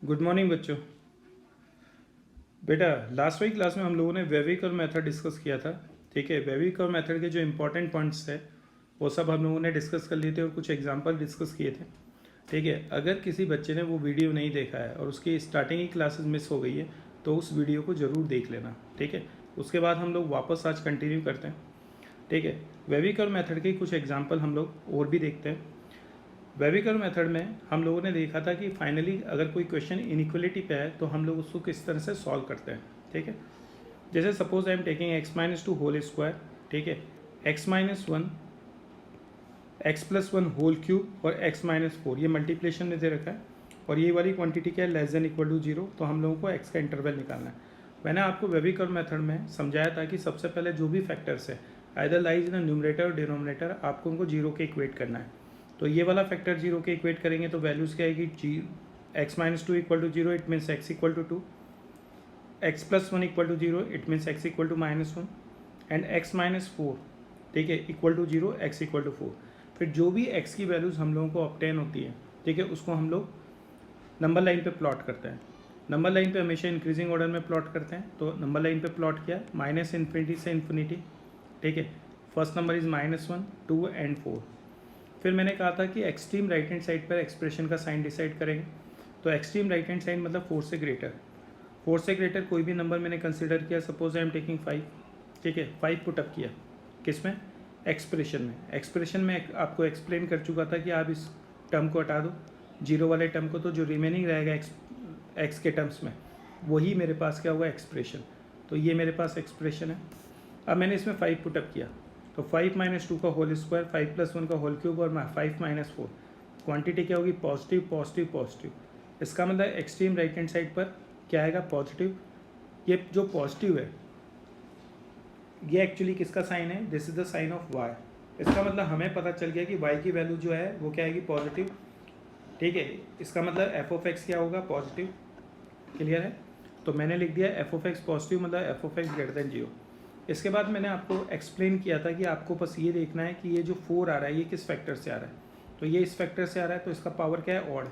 Good morning बच्चों। बेटा, last week class में हम लोगों ने वेविक और मेथड डिस्कस किया था। ठीक है, वेविक और मेथड के जो इंपॉर्टेंट पॉइंट्स थे वो सब हम लोगों ने डिस्कस कर लिए थे और कुछ एग्जांपल डिस्कस किए थे। ठीक है, अगर किसी बच्चे ने वो वीडियो नहीं देखा है और उसकी स्टार्टिंग की क्लासेस मिस हो गई है तो उस वीडियो को ज़रूर देख लेना। ठीक है, उसके बाद हम लोग वापस आज कंटिन्यू करते हैं। ठीक है, वेविक और मेथड के कुछ एग्जाम्पल हम लोग और भी देखते हैं। वेविकर मेथड में हम लोगों ने देखा था कि फाइनली अगर कोई क्वेश्चन इनइक्वलिटी पे है तो हम लोग उसको किस तरह से सॉल्व करते हैं। ठीक है, जैसे suppose I am taking x-2 whole square. ठीक है, x-1 x+1 होल क्यूब और x-4 ये मल्टीप्लिकेशन में दे रखा है और ये वाली क्वांटिटी क्या है, लेस देन इक्वल टू 0। तो हम लोगों को x का इंटरवल निकालना है। मैंने आपको वेविकर मेथड में समझाया था कि सबसे पहले जो भी फैक्टर्स है आइदर लाइज इन न्यूमरेटर और डिनोमिनेटर, आपको उनको जीरो के इक्वेट करना है। तो ये वाला फैक्टर जीरो के इक्वेट करेंगे तो वैल्यूज़ क्या आएगी, x-2 equal to zero, it means x equal to 2, x+1 equal to zero, it means x equal to -1 and x-4 ठीक है इक्वल टू जीरो, x इक्वल टू 4। फिर जो भी x की वैल्यूज़ हम लोगों को ऑब्टेन होती है, ठीक है, उसको हम लोग नंबर लाइन पे प्लॉट करते हैं। नंबर लाइन पे हमेशा इंक्रीजिंग ऑर्डर में प्लॉट करते हैं। तो नंबर लाइन पे प्लॉट किया -इन्फिनिटी से इन्फिनिटी। ठीक है, फर्स्ट नंबर इज़ -1, 2 एंड 4। फिर मैंने कहा था कि एक्सट्रीम राइट हैंड साइड पर एक्सप्रेशन का साइन डिसाइड करेंगे। तो एक्सट्रीम राइट हैंड साइड मतलब 4 से ग्रेटर। 4 से ग्रेटर कोई भी नंबर मैंने कंसिडर किया, सपोज आई एम टेकिंग 5। ठीक है, 5 पुटअप किया किस में, एक्सप्रेशन में। एक्सप्रेशन में आपको एक्सप्लेन कर चुका था कि आप इस टर्म को हटा दो, जीरो वाले टर्म को, तो जो रिमेनिंग रहेगा एक्स के टर्म्स में वही मेरे पास क्या होगा, एक्सप्रेशन। तो ये मेरे पास एक्सप्रेशन है। अब मैंने इसमें 5 पुटअप किया तो 5 - 2 का होल स्क्वायर, 5+1 का होल क्यूब और 5 - 4। क्वांटिटी क्या होगी, पॉजिटिव पॉजिटिव पॉजिटिव। इसका मतलब एक्सट्रीम राइट हैंड साइड पर क्या आएगा, पॉजिटिव। ये जो पॉजिटिव है ये एक्चुअली किसका साइन है, this is the sign of y। इसका मतलब हमें पता चल गया कि y की वैल्यू जो है वो क्या आएगी, पॉजिटिव। ठीक है, इसका मतलब f(x) क्या होगा, पॉजिटिव। क्लियर है। तो मैंने लिख दिया f(x) पॉजिटिव, मतलब f(x) ग्रेटर देन 0। इसके बाद मैंने आपको एक्सप्लेन किया था कि आपको बस ये देखना है कि ये जो 4 आ रहा है ये किस फैक्टर से आ रहा है। तो ये इस फैक्टर से आ रहा है तो इसका पावर क्या है, ऑड।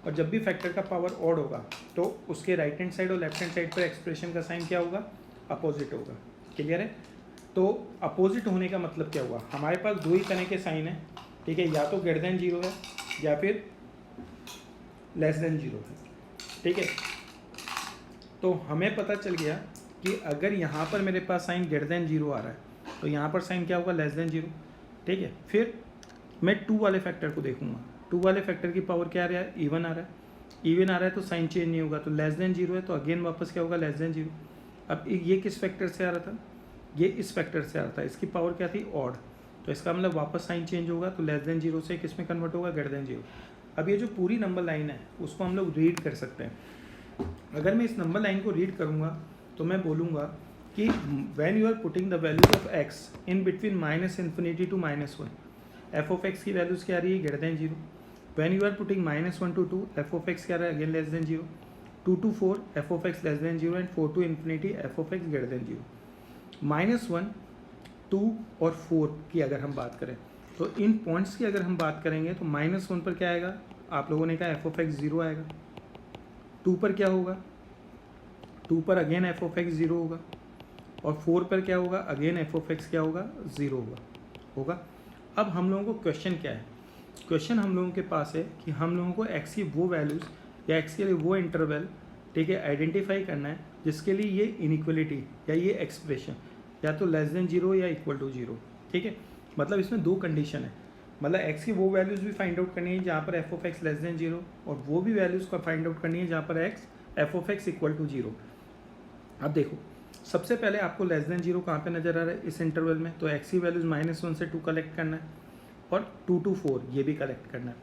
और जब भी फैक्टर का पावर ऑड होगा तो उसके राइट हैंड साइड और लेफ्ट हैंड साइड पर एक्सप्रेशन का साइन क्या होगा, अपोजिट होगा। क्लियर है। तो अपोजिट होने का मतलब क्या हुआ, हमारे पास दो ही तरह के साइन है। ठीक है, या तो ग्रेटर देन 0 है या फिर लेस देन 0 है। ठीक है, तो हमें पता चल गया कि अगर यहाँ पर मेरे पास साइन ग्रेटर देन 0 आ रहा है तो यहाँ पर साइन क्या होगा, लेस देन 0। ठीक है, फिर मैं 2 वाले फैक्टर को देखूंगा। 2 वाले फैक्टर की पावर क्या आ रहा है, इवन आ रहा है। इवन आ रहा है तो साइन चेंज नहीं होगा, तो लेस देन 0 है तो अगेन वापस क्या होगा, लेस देन 0। अब ये किस फैक्टर से आ रहा था, ये इस फैक्टर से आ रहा था, इसकी पावर क्या थी, ऑड। तो इसका मतलब वापस साइन चेंज होगा तो लेस देन 0 से किस में कन्वर्ट होगा, ग्रेटर देन 0। अब ये जो पूरी नंबर लाइन है उसको हम लोग रीड कर सकते हैं। अगर मैं इस नंबर लाइन को रीड करूँगा तो मैं बोलूँगा कि when you are putting the values of x in between -minus infinity to -1, f(x) की वैल्यूज़ क्या आ रही है, greater than 0। When you are putting -1 to 2, f(x) क्या आ रहा है, again less than 0। 2 to 4, f(x) less than 0 and 4 to infinity, f(x) greater than 0। -1, 2 और 4 की अगर हम बात करें तो इन पॉइंट्स की अगर हम बात करेंगे तो -1 पर क्या आएगा, आप लोगों ने कहा f(x) 0 आएगा। 2 पर क्या होगा, 2 पर अगेन f(x) 0 होगा। और 4 पर क्या होगा, अगेन f(x) क्या होगा, 0 होगा। अब हम लोगों को क्वेश्चन क्या है, क्वेश्चन हम लोगों के पास है कि हम लोगों को x की वो वैल्यूज़ या x के लिए वो इंटरवल, ठीक है, आइडेंटिफाई करना है जिसके लिए ये इनइक्वलिटी या ये एक्सप्रेशन या तो लेस देन 0 या इक्वल टू 0। ठीक है, मतलब इसमें दो कंडीशन है, मतलब x की वो वैल्यूज़ भी फाइंड आउट करनी है जहाँ पर f(x) लेस देन 0 और वो भी वैल्यूज़ को फाइंड आउट करनी है जहाँ पर f(x) इक्वल टू 0। अब देखो, सबसे पहले आपको लेस देन 0 कहाँ पे नज़र आ रहा है, इस इंटरवल में। तो x की वैल्यूज़ -1 से 2 कलेक्ट करना है और 2 to 4 ये भी कलेक्ट करना है।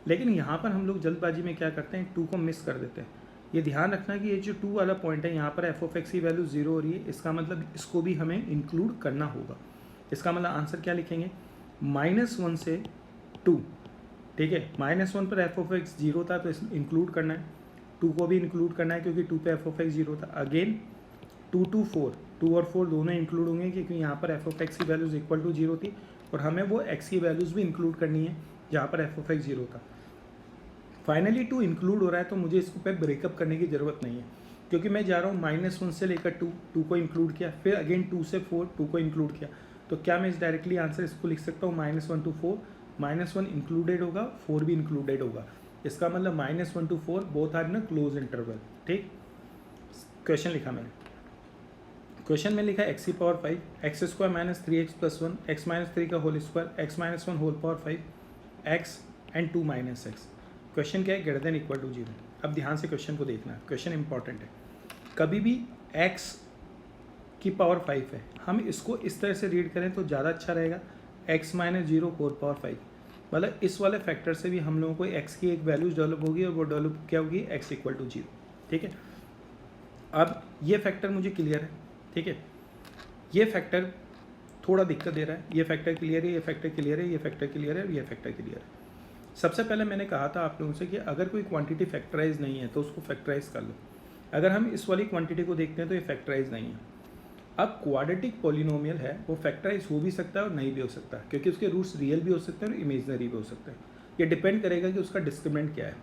लेकिन यहाँ पर हम लोग जल्दबाजी में क्या करते हैं, 2 को मिस कर देते हैं। ये ध्यान रखना कि ये जो 2 वाला पॉइंट है यहाँ पर f(x) की वैल्यू 0 हो रही है, इसका मतलब इसको भी हमें इंक्लूड करना होगा। इसका मतलब आंसर क्या लिखेंगे, -1 से 2। ठीक है, -1 पर f(x) 0 था तो इस इंक्लूड करना है, 2 को भी इंक्लूड करना है क्योंकि 2 पे f(x) 0 था। अगेन 2 to 4, 2 और 4 दोनों इंक्लूड होंगे क्योंकि यहाँ पर f(x) की वैल्यूज़ इक्वल टू 0 थी और हमें वो x की वैल्यूज़ भी इंक्लूड करनी है जहाँ पर f(x) 0 था। फाइनली 2 इंक्लूड हो रहा है तो मुझे इसको पे ब्रेकअप करने की ज़रूरत नहीं है, क्योंकि मैं जा रहा हूँ -1 से लेकर 2 को इंक्लूड किया, फिर अगेन 2 से 4 2 को इंक्लूड किया। तो क्या मैं इस डायरेक्टली आंसर इसको लिख सकता हूँ -1 to 4, -1 इंक्लूडेड होगा, 4 भी इंक्लूडेड होगा। इसका मतलब -1 to 4 both are in a close interval. ठीक, क्वेश्चन लिखा मैंने, क्वेश्चन में लिखा x की power 5, x square minus 3x plus 1, x minus 3 का whole square, x minus 1 whole power 5, x and 2 minus x. Question क्या है, ग्रेटर देन इक्वल टू 0। अब ध्यान से क्वेश्चन को देखना है, क्वेश्चन इंपॉर्टेंट है। कभी भी x की पावर 5 है, हम इसको इस तरह से रीड करें तो ज़्यादा अच्छा रहेगा, x माइनस 0 होल पावर 5। मतलब इस वाले फैक्टर से भी हम लोगों को x की एक वैल्यूज डेवलप होगी और वो डेवलप क्या होगी, x इक्वल टू 0। ठीक है, अब ये फैक्टर मुझे क्लियर है। ठीक है, ये फैक्टर थोड़ा दिक्कत दे रहा है, ये फैक्टर क्लियर है, ये फैक्टर क्लियर है, ये फैक्टर क्लियर है, ये फैक्टर क्लियर है। सबसे पहले मैंने कहा था आप लोगों से कि अगर कोई क्वांटिटी फैक्टराइज नहीं है तो उसको फैक्टराइज कर लो। अगर हम इस वाली क्वांटिटी को देखते हैं तो ये फैक्टराइज नहीं है। अब क्वाड्रेटिक पॉलिनोमियल है, वो फैक्टराइज हो भी सकता है और नहीं भी हो सकता, क्योंकि उसके रूट्स रियल भी हो सकते हैं और इमेजनरी भी हो सकते हैं। ये डिपेंड करेगा कि उसका डिस्क्रिमिनेंट क्या है।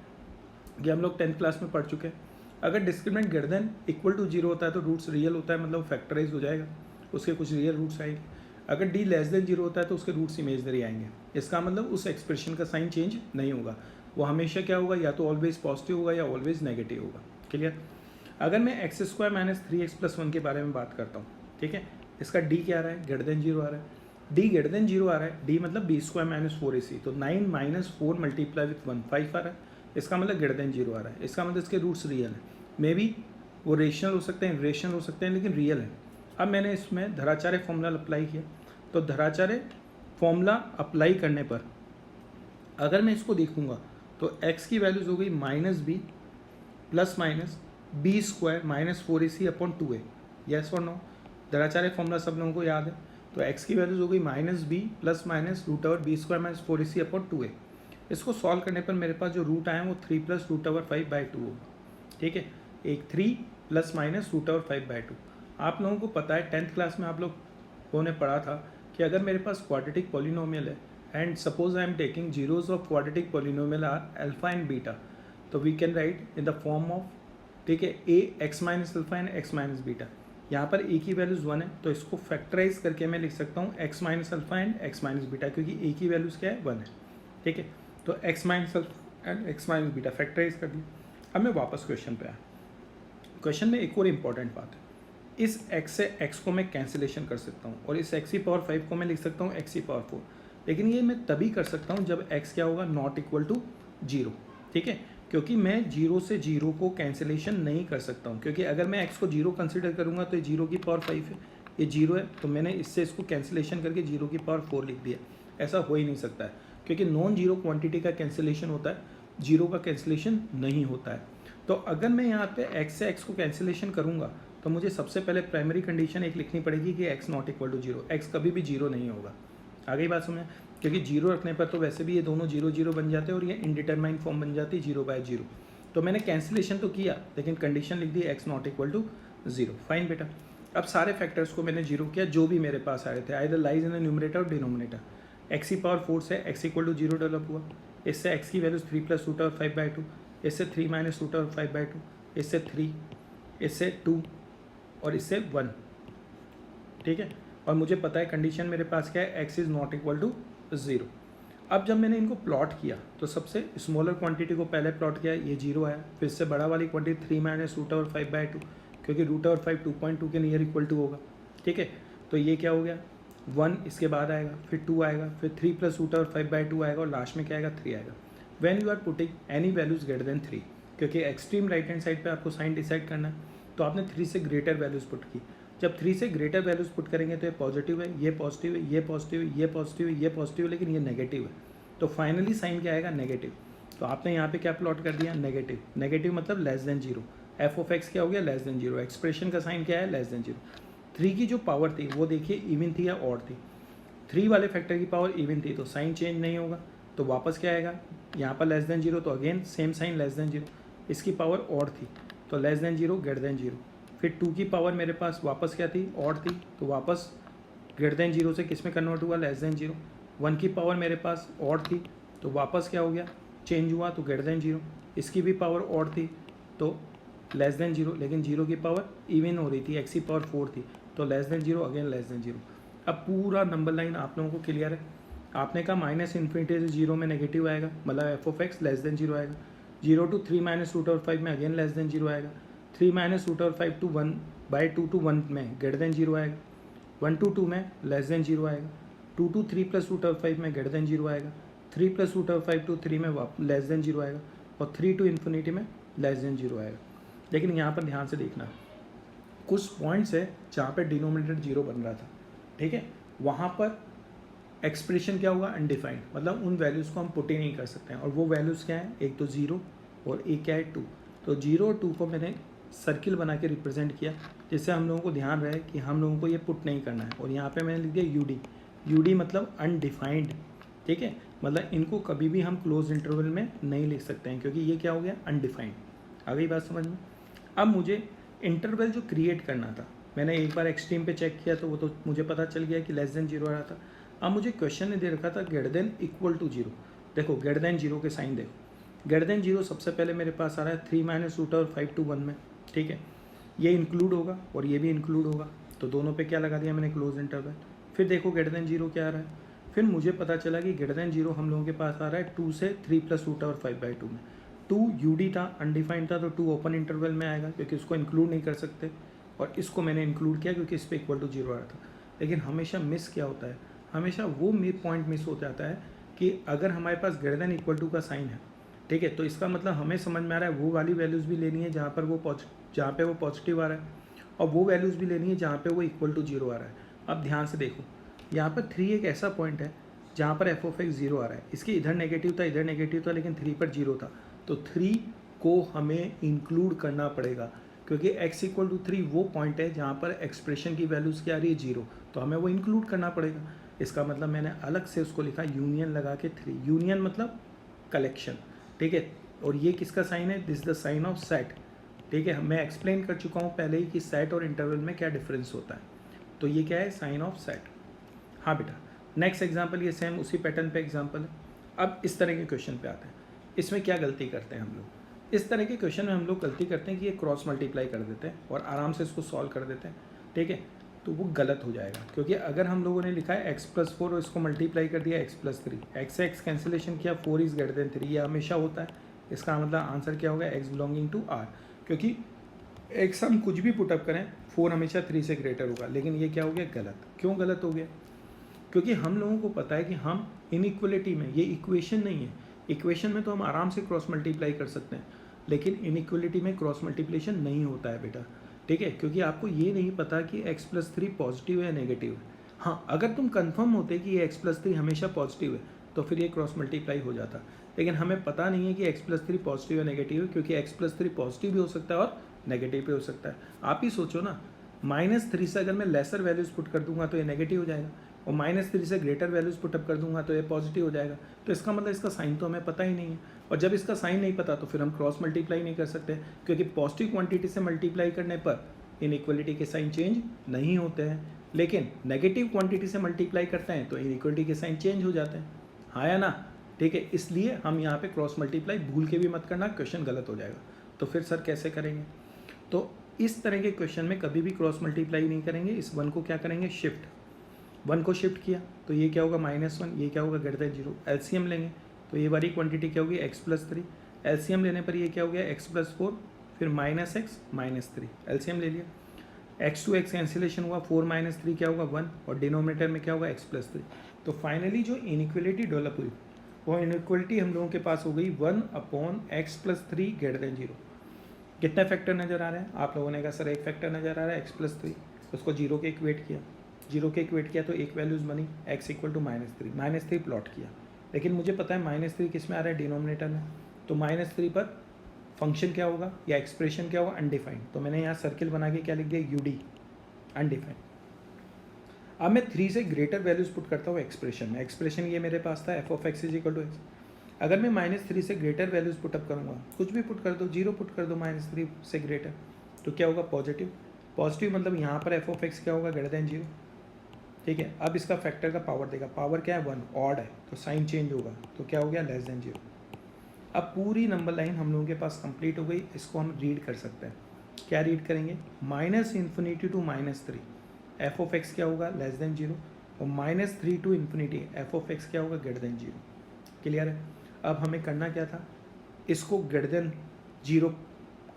ये हम लोग 10th क्लास में पढ़ चुके हैं। अगर discriminant greater than equal to 0 होता है तो रूट्स रियल होता है, मतलब फैक्टराइज हो जाएगा, उसके कुछ रियल रूट्स आएंगे। अगर डी लेस देन 0 होता है तो उसके रूट्स इमेजनरी आएंगे। इसका मतलब उस एक्सप्रेशन का साइन चेंज नहीं होगा, वो हमेशा क्या होगा, या तो ऑलवेज पॉजिटिव होगा या ऑलवेज नेगेटिव होगा। क्लियर। अगर मैं x square minus 3x plus 1 के बारे में बात करता हूँ, ठीक है, इसका डी क्या आ रहा है, ग्रेटर देन 0 आ रहा है। डी ग्रेटर देन 0 आ रहा है, डी मतलब बी स्क्वायर माइनस 4ac, तो 9 माइनस 4 मल्टीप्लाई विथ 1 5 आ रहा है। इसका मतलब ग्रेटर देन 0 आ रहा है, इसका मतलब इसके रूट्स रियल है। मे बी वो रेशनल हो सकते हैं, इरेशनल हो सकते हैं, लेकिन रियल है। अब मैंने इसमें धराचार्य फॉर्मूला अप्लाई किया, तो धराचार्य फॉर्मूला अप्लाई करने पर अगर मैं इसको देखूंगा तो x की वैल्यूज हो गई -b plus minus b square minus 4ac upon 2a। Yes और नो, धराचार्य फॉर्मूला सब लोगों को याद है। तो x की वैल्यूज हो गई -b plus minus root over b square minus 4ac upon 2a। इसको सॉल्व करने पर मेरे पास जो रूट आए वो 3 प्लस रूट ओवर 5/2 होगा। ठीक है, एक 3 प्लस माइनस रूट ओवर 5/2। आप लोगों को पता है 10th क्लास में आप लोगों ने पढ़ा था कि अगर मेरे पास क्वाड्रेटिक पॉलिनोमियल है and suppose I am taking zeros of quadratic polynomial are alpha and beta, तो we can write in the form of, ठीक है, a x minus alpha and x minus beta. यहाँ पर ए की वैल्यूज़ 1 है तो इसको फैक्टराइज करके मैं लिख सकता हूँ x minus alpha and x minus beta, क्योंकि ए की वैल्यूज़ क्या है, 1 है। ठीक है, तो x minus alpha and x minus beta factorize कर दिया। अब मैं वापस क्वेश्चन पे आया। क्वेश्चन में एक और इम्पॉर्टेंट बात है, इस x से x को मैं कैंसिलेशन कर सकता हूँ और इस x की पावर 5 को मैं लिख सकता हूँ x की पावर 4, लेकिन ये मैं तभी कर सकता हूँ जब x क्या होगा, नॉट इक्वल टू 0। ठीक है, क्योंकि मैं 0 से 0 को कैंसिलेशन नहीं कर सकता हूँ, क्योंकि अगर मैं x को 0 कंसिडर करूँगा तो ये 0 की पावर 5 है, ये 0 है, तो मैंने इससे इसको कैंसिलेशन करके 0 की पावर 4 लिख दिया। ऐसा हो ही नहीं सकता है, क्योंकि नॉन जीरो क्वान्टिटी का कैंसिलेशन होता है, 0 का कैंसिलेशन नहीं होता है। तो अगर मैं यहाँ पे x से x को कैंसिलेशन करूँगा तो मुझे सबसे पहले प्राइमरी कंडीशन एक लिखनी पड़ेगी कि x not equal to 0, x कभी भी 0 नहीं होगा। आगे बात सुनिए, क्योंकि 0 रखने पर तो वैसे भी ये दोनों 0 0 बन जाते हैं और ये इनडिटरमाइन फॉर्म बन जाती है 0/0। तो मैंने कैंसिलेशन तो किया लेकिन कंडीशन लिख दी x not equal to 0। Fine बेटा, अब सारे फैक्टर्स को मैंने 0 किया जो भी मेरे पास आ रहे थे, आइदर लाइज इन न्यूमरेटर और डिनोमिनेटर। x की पावर 4 से x इक्वल टू 0 डेवलप हुआ, इससे x की वैल्यूज 3 प्लस रूट ओवर 5/2, इससे 3 माइनस रूट ओवर 5/2, इससे 3, इससे 2 और इससे 1। ठीक है, और मुझे पता है कंडीशन मेरे पास क्या है, x is not equal to 0। अब जब मैंने इनको प्लॉट किया तो सबसे स्मॉलर क्वांटिटी को पहले प्लॉट किया, ये 0 आया, फिर से बड़ा वाली क्वांटिटी 3 माइनस रूट ओवर 5/2, क्योंकि रूट ओवर 5 2.2 के नियर इक्वल टू होगा। ठीक है, तो ये क्या हो गया, 1 इसके बाद आएगा, फिर 2 आएगा, फिर 3 प्लस रूट ओवर 5/2 आएगा और लास्ट में क्या आएगा, 3 आएगा। When you are putting any values greater than 3, क्योंकि एक्सट्रीम राइट हैंड साइड पे आपको साइन डिसाइड करना है, तो आपने 3 से ग्रेटर वैल्यूज पुट की। जब 3 से ग्रेटर वैल्यूज पुट करेंगे तो ये पॉजिटिव है, ये पॉजिटिव है, ये पॉजिटिव है, ये पॉजिटिव है, ये पॉजिटिव है, लेकिन ये नेगेटिव है, तो फाइनली साइन क्या आएगा, नेगेटिव। तो आपने यहाँ पे क्या प्लॉट कर दिया, नेगेटिव। नेगेटिव मतलब less than 0। F of x क्या हो गया, लेस देन 0। एक्सप्रेशन का साइन क्या है, लेस देन 0। 3 की जो पावर थी वो देखिए इवन थी या ऑड थी, 3 वाले फैक्टर की पावर इवन थी तो साइन चेंज नहीं होगा, तो वापस क्या आएगा, यहाँ पर लेस देन 0 तो again same sign less than 0। इसकी पावर ऑड थी तो लेस देन 0 ग्रेटर देन 0। फिर 2 की पावर मेरे पास वापस क्या थी, ऑड थी, तो वापस ग्रेटर देन 0 से किस में कन्वर्ट हुआ, लेस देन 0। 1 की पावर मेरे पास ऑड थी तो वापस क्या हो गया, चेंज हुआ तो ग्रेटर देन जीरो, इसकी भी पावर ऑड थी तो लेस देन जीरो, लेकिन जीरो की पावर इवन हो रही थी, एक्स की पावर 4 थी तो less than zero, again less than zero. अब पूरा नंबर लाइन आप लोगों को क्लियर है। आपने कहा माइनस इन्फिनिटी से जीरो में नेगेटिव आएगा, मतलब F of x less than zero आएगा। 0 to 3 माइनस रूट ओवर 5 में अगेन लेस देन जीरो आएगा। 3 minus root over 5 to 1 by 2 to 1 में ग्रेटर देन जीरो आएगा। 1 to 2 में लेस देन जीरो आएगा। 2 to 3 प्लस रूट ओवर 5 में greater than zero आएगा। 3 plus root over 5 to 3 में less than zero आएगा, और 3 to इन्फिनिटी में लेस देन जीरो आएगा। लेकिन यहाँ पर ध्यान से देखना, कुछ पॉइंट्स है जहाँ पर डिनोमिनेटर जीरो बन रहा था, ठीक है, वहाँ पर एक्सप्रेशन क्या होगा, अनडिफाइंड, मतलब उन वैल्यूज़ को हम पुट ही नहीं कर सकते हैं। और वो वैल्यूज़ क्या है, एक तो ज़ीरो और एक क्या है 2। तो 0 और 2 को मैंने सर्किल बना के रिप्रेजेंट किया, जिससे हम लोगों को ध्यान रहे कि हम लोगों को ये पुट नहीं करना है। और यहाँ पे मैंने लिख दिया यूडी, यूडी मतलब अनडिफाइंड, ठीक है, मतलब इनको कभी भी हम क्लोज इंटरवल में नहीं लिख सकते हैं, क्योंकि ये क्या हो गया, अनडिफाइंड। आ गई बात समझ में। अब मुझे इंटरवल जो क्रिएट करना था, मैंने एक बार एक्सट्रीम पे चेक किया तो वो तो मुझे पता चल गया कि लेस देन जीरो आ रहा था। अब मुझे क्वेश्चन ने दे रखा था greater than equal to zero. देखो ग्रेटर देन जीरो के साइन देखो, ग्रेटर देन जीरो सबसे पहले मेरे पास आ रहा है 3 माइनस रूट और 5 to 1 में, ठीक है, ये इंक्लूड होगा और ये भी इंक्लूड होगा, तो दोनों पे क्या लगा दिया मैंने, क्लोज इंटरवल। फिर देखो ग्रेटर देन जीरो क्या आ रहा है, फिर मुझे पता चला कि ग्रेटर देन जीरो हम लोगों के पास आ रहा है 2 से 3 प्लस रूट और 5/2 में। 2 यूडी था, अनडिफाइंड था, तो 2 ओपन इंटरवल में आएगा क्योंकि उसको इंक्लूड नहीं कर सकते, और इसको मैंने इंक्लूड किया क्योंकि इस पर इक्वल टू जीरो आ रहा था। लेकिन हमेशा मिस क्या होता है, हमेशा वो पॉइंट मिस हो जाता है कि अगर हमारे पास ग्रेटर देन इक्वल टू का साइन है, ठीक है, तो इसका मतलब हमें समझ में आ रहा है वो वाली वैल्यूज़ भी लेनी है जहाँ पर वो जहाँ पे वो पॉजिटिव आ रहा है, और वो वैल्यूज़ भी लेनी है जहाँ पे वो इक्वल टू जीरो आ रहा है। अब ध्यान से देखो, यहाँ पर 3 एक ऐसा पॉइंट है जहाँ पर एफ ऑफ एक्स जीरो आ रहा है, इसके इधर नेगेटिव था, इधर नेगेटिव था, लेकिन 3 पर जीरो था, तो 3 को हमें इंक्लूड करना पड़ेगा, क्योंकि x इक्वल टू 3 वो पॉइंट है जहाँ पर एक्सप्रेशन की वैल्यूज़ क्या आ रही है, जीरो, तो हमें वो इंक्लूड करना पड़ेगा। इसका मतलब मैंने अलग से उसको लिखा यूनियन लगा के 3, यूनियन मतलब कलेक्शन, ठीक है, और ये किसका साइन है, this the sign of set, ठीक है, मैं एक्सप्लेन कर चुका हूँ पहले ही कि सेट और इंटरवल में क्या डिफरेंस होता है, तो ये क्या है, साइन ऑफ सेट। हाँ बेटा, नेक्स्ट एग्जाम्पल ये सेम उसी पैटर्न पे एग्जाम्पल है। अब इस तरह के क्वेश्चन पे आते हैं, इसमें क्या गलती करते हैं हम लोग, इस तरह के क्वेश्चन में हम लोग गलती करते हैं कि ये क्रॉस मल्टीप्लाई कर देते हैं और आराम से इसको सॉल्व कर देते हैं, ठीक है, तो वो गलत हो जाएगा। क्योंकि अगर हम लोगों ने लिखा है x+4 और इसको मल्टीप्लाई कर दिया x+3, x से x कैंसिलेशन किया, 4 इज़ ग्रेटर देन 3, ये हमेशा होता है। इसका मतलब आंसर क्या होगा, x बिलोंगिंग टू r, क्योंकि x हम कुछ भी पुटअप करें 4 हमेशा 3 से ग्रेटर होगा। लेकिन ये क्या हो गया, गलत। क्यों गलत हो गया, क्योंकि हम लोगों को पता है कि हम इनइक्वलिटी में, ये इक्वेशन नहीं है, इक्वेशन में तो हम आराम से क्रॉस मल्टीप्लाई कर सकते हैं, लेकिन इनइक्वलिटी में क्रॉस मल्टीप्लिकेशन नहीं होता है बेटा, ठीक है, क्योंकि आपको ये नहीं पता कि x+3 पॉजिटिव है या नेगेटिव है। हाँ, अगर तुम कंफर्म होते कि ये x+3 हमेशा पॉजिटिव है तो फिर ये क्रॉस मल्टीप्लाई हो जाता, लेकिन हमें पता नहीं है कि x+3 पॉजिटिव या नेगेटिव है, क्योंकि x+3 पॉजिटिव भी हो सकता है और नेगेटिव भी हो सकता है। आप ही सोचो ना, -3 से अगर मैं लेसर वैल्यूज़ पुट कर दूंगा तो ये नेगेटिव हो जाएगा, और -3 से ग्रेटर वैल्यूज़ पुटअप कर दूंगा तो ये पॉजिटिव हो जाएगा। तो इसका मतलब इसका साइन तो हमें पता ही नहीं है, और जब इसका साइन नहीं पता तो फिर हम क्रॉस मल्टीप्लाई नहीं कर सकते, क्योंकि पॉजिटिव क्वांटिटी से मल्टीप्लाई करने पर इनइक्वलिटी के साइन चेंज नहीं होते हैं, लेकिन नेगेटिव क्वांटिटी से मल्टीप्लाई करते हैं तो इनइक्वलिटी के साइन चेंज हो जाते हैं। हाँ या ना, ठीक है, इसलिए हम यहाँ पे क्रॉस मल्टीप्लाई भूल के भी मत करना, क्वेश्चन गलत हो जाएगा। तो फिर सर कैसे करेंगे, तो इस तरह के क्वेश्चन में कभी भी क्रॉस मल्टीप्लाई नहीं करेंगे, इस 1 को क्या करेंगे, शिफ्ट, 1 को शिफ्ट किया तो ये क्या होगा, -1, ये क्या होगा, ग्रेटर देन 0। एलसीएम लेंगे तो ये वाली क्वांटिटी क्या होगी, x+3, एलसीएम लेने पर ये क्या हो गया, x+4, फिर -x -3, एलसीएम ले लिया, x to x कैंसिलेशन हुआ, 4 - 3 क्या होगा, 1, और डिनोमिनेटर में क्या होगा, x+3। तो फाइनली जो इनइक्वलिटी डेवलप हुई वो इनइक्वलिटी हम लोगों के पास हो गई 1/x+3 ग्रेटर देन 0। कितने फैक्टर नज़र आ रहे हैं, आप लोगों ने कहा सर एक फैक्टर नज़र आ रहा है x+3, उसको 0 के इक्वेट किया, 0 के इक्वेट किया तो एक वैल्यूज़ बनी x इक्वल टू -3, -3 प्लॉट किया, लेकिन मुझे पता है -3 किस में आ रहा है, डिनोमिनेटर में, तो -3 पर फंक्शन क्या होगा या एक्सप्रेशन क्या होगा, अनडिफाइंड। तो मैंने यहाँ सर्किल बना के क्या लिख दिया, यूडी, अनडिफाइंड। अब मैं 3 से ग्रेटर वैल्यूज़ पुट करता हूँ एक्सप्रेशन में, एक्सप्रेशन ये मेरे पास था f(x) = x। अगर मैं -3 से ग्रेटर वैल्यूज़ पुटअप करूँगा, कुछ भी पुट कर दो, 0 पुट कर दो -3 से ग्रेटर, तो क्या होगा, पॉजिटिव। पॉजिटिव मतलब यहाँ पर f(x) क्या होगा, ग्रेटर देन 0, ठीक है। अब इसका फैक्टर का पावर देगा, पावर क्या है, 1, ऑड है तो साइन चेंज होगा, तो क्या हो गया, लेस देन 0। अब पूरी नंबर लाइन हम लोगों के पास कंप्लीट हो गई, इसको हम रीड कर सकते हैं। क्या रीड करेंगे? -∞ to -3 एफ ऑफ एक्स क्या होगा? लेस देन 0, और -3 to ∞ एफ ऑफ एक्स क्या होगा? Greater than 0। क्लियर है? अब हमें करना क्या था? इसको ग्रेटर देन 0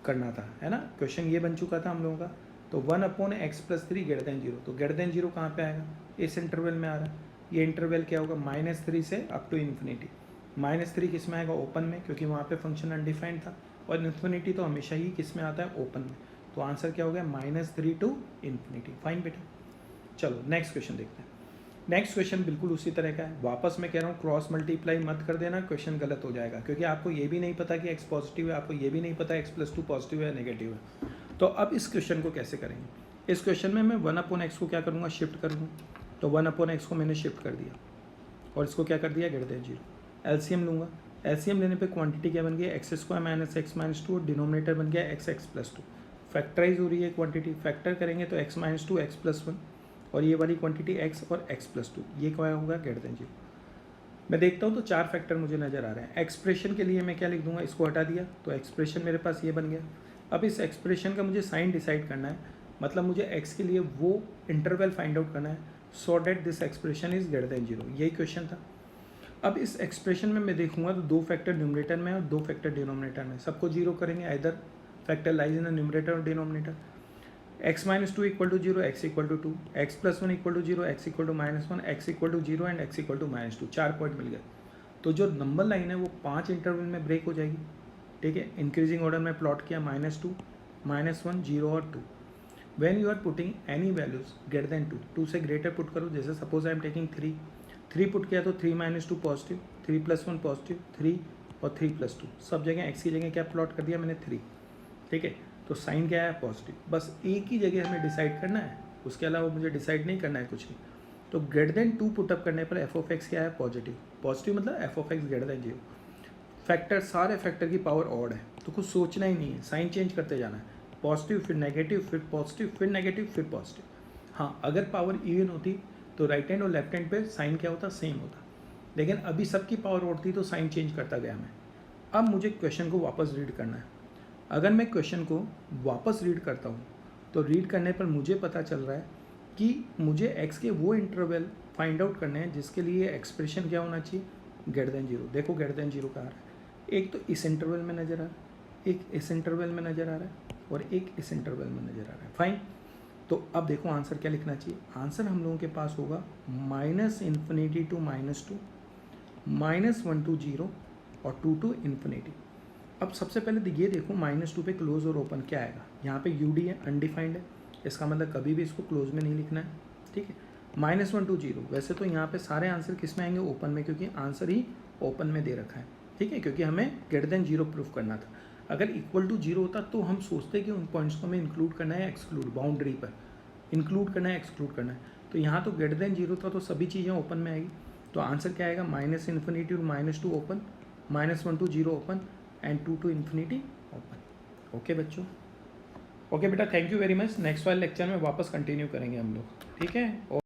करना था, है ना? क्वेश्चन ये बन चुका था हम लोगों का। तो 1/x+3 ग्रेटर देन 0, तो ग्रेटर देन 0 कहाँ पे आएगा? इस इंटरवल में आ रहा है। ये इंटरवल क्या होगा? -3 से अप टू इन्फिनिटी। -3 किस में आएगा? ओपन में, क्योंकि वहाँ पे फंक्शन अनडिफाइंड था, और इन्फिनिटी तो हमेशा ही किस में आता है? ओपन में। तो आंसर क्या हो गया? -3 to इन्फिनिटी। फाइन बेटा, चलो नेक्स्ट क्वेश्चन देखते हैं। नेक्स्ट क्वेश्चन बिल्कुल उसी तरह का है। वापस मैं कह रहा हूँ क्रॉस मल्टीप्लाई मत कर देना, क्वेश्चन गलत हो जाएगा, क्योंकि आपको ये भी नहीं पता कि एक्स पॉजिटिव है, आपको ये भी नहीं पता x+2 पॉजिटिव है नेगेटिव है। तो अब इस क्वेश्चन को कैसे करेंगे? इस क्वेश्चन में मैं 1/x को क्या करूँगा? शिफ्ट करूँगा। तो 1/x को मैंने शिफ्ट कर दिया, और इसको क्या कर दिया? Greater than 0। एलसीएम लूँगा। एलसीएम लेने पे क्वांटिटी क्या बन गई? x² - x - 2, और डिनोमिनेटर बन गया x(x+2). फैक्टराइज हो रही है क्वांटिटी, फैक्टर करेंगे तो x - 2 x+1, और ये वाली क्वांटिटी x और x+2, ये क्या होगा? Greater than 0। मैं देखता हूँ तो 4 फैक्टर मुझे नज़र आ रहे हैं। एक्सप्रेशन के लिए मैं क्या लिख दूंगा? इसको हटा दिया, तो एक्सप्रेशन मेरे पास ये बन गया। अब इस एक्सप्रेशन का मुझे साइन डिसाइड करना है, मतलब मुझे x के लिए वो इंटरवल फाइंड आउट करना है, so that this expression is greater than 0। यही क्वेश्चन था। अब इस एक्सप्रेशन में मैं देखूंगा तो 2 फैक्टर न्यूमरेटर में और 2 फैक्टर डिनोमिनेटर में, सबको 0 करेंगे। Either factor lies in the numerator और denominator. x - 2 = 0, x = 2, x+1 = 0, x = -1, x = 0 and x = -2। 4 point मिल गए। तो जो नंबर लाइन है वो 5 इंटरवल में ब्रेक हो जाएगी। ठीक है, इंक्रीजिंग ऑर्डर में प्लॉट किया, -2, -1, 0 और 2। When you are putting any values greater than 2, 2 से ग्रेटर पुट करो। जैसे suppose I am taking 3 put किया तो 3 - 2 पॉजिटिव, 3 + 1 पॉजिटिव, 3 और 3 + 2, सब जगह x की जगह क्या प्लॉट कर दिया मैंने? 3। ठीक है, तो साइन क्या है? पॉजिटिव। बस एक ही जगह हमें डिसाइड करना है, उसके अलावा मुझे डिसाइड नहीं करना है कुछ भी। तो ग्रेटर देन 2 पुटअप करने पर एफ ऑफ एक्स क्या है? पॉजिटिव। पॉजिटिव मतलब F of x greater than 0। Factor, सारे फैक्टर की पावर ऑड है, तो कुछ सोचना ही नहीं है, साइन चेंज करते जाना है। पॉजिटिव फिर नेगेटिव फिर पॉजिटिव फिर नेगेटिव फिर पॉजिटिव। हाँ, अगर पावर इवन होती तो राइट हैंड और लेफ्ट हैंड पे साइन क्या होता? सेम होता। लेकिन अभी सबकी पावर ऑड थी तो साइन चेंज करता गया मैं। अब मुझे क्वेश्चन को वापस रीड करना है। अगर मैं क्वेश्चन को वापस रीड करता हूँ तो रीड करने पर मुझे पता चल रहा है कि मुझे x के वो इंटरवल फाइंड आउट करने हैं जिसके लिए एक्सप्रेशन क्या होना चाहिए? Greater than 0। देखो ग्रेटर देन 0 कहाँ आ रहा है? एक तो इस इंटरवल में नज़र आ रहा है, एक इस इंटरवल में नज़र आ रहा है, और एक इस इंटरवल में नज़र आ रहा है। फाइन। तो अब देखो आंसर क्या लिखना चाहिए? आंसर हम लोगों के पास होगा -∞ to -2, -1 to 0 और 2 to इन्फिनिटी। अब सबसे पहले ये देखो -2 पे क्लोज और ओपन क्या आएगा? यहाँ पे UD है, अनडिफाइंड है, इसका मतलब कभी भी इसको क्लोज में नहीं लिखना है। ठीक है, -1 to 0। वैसे तो यहाँ पे सारे आंसर किस में आएंगे? ओपन में, क्योंकि आंसर ही ओपन में दे रखा है। ठीक है, क्योंकि हमें ग्रेटर देन 0 प्रूफ करना था। अगर इक्वल टू 0 होता तो हम सोचते कि उन पॉइंट्स को हमें इंक्लूड करना है, एक्सक्लूड, बाउंड्री पर इंक्लूड करना है, एक्सक्लूड करना है। तो यहाँ तो ग्रेटर देन 0 था, तो सभी चीज़ें ओपन में आएगी। तो आंसर क्या आएगा? -∞ to -2 open, -1 to 0 open and 2 to infinity open. Okay बच्चों, ओके बेटा, thank you very much. Next वाले लेक्चर में वापस कंटिन्यू करेंगे हम लोग। ठीक है।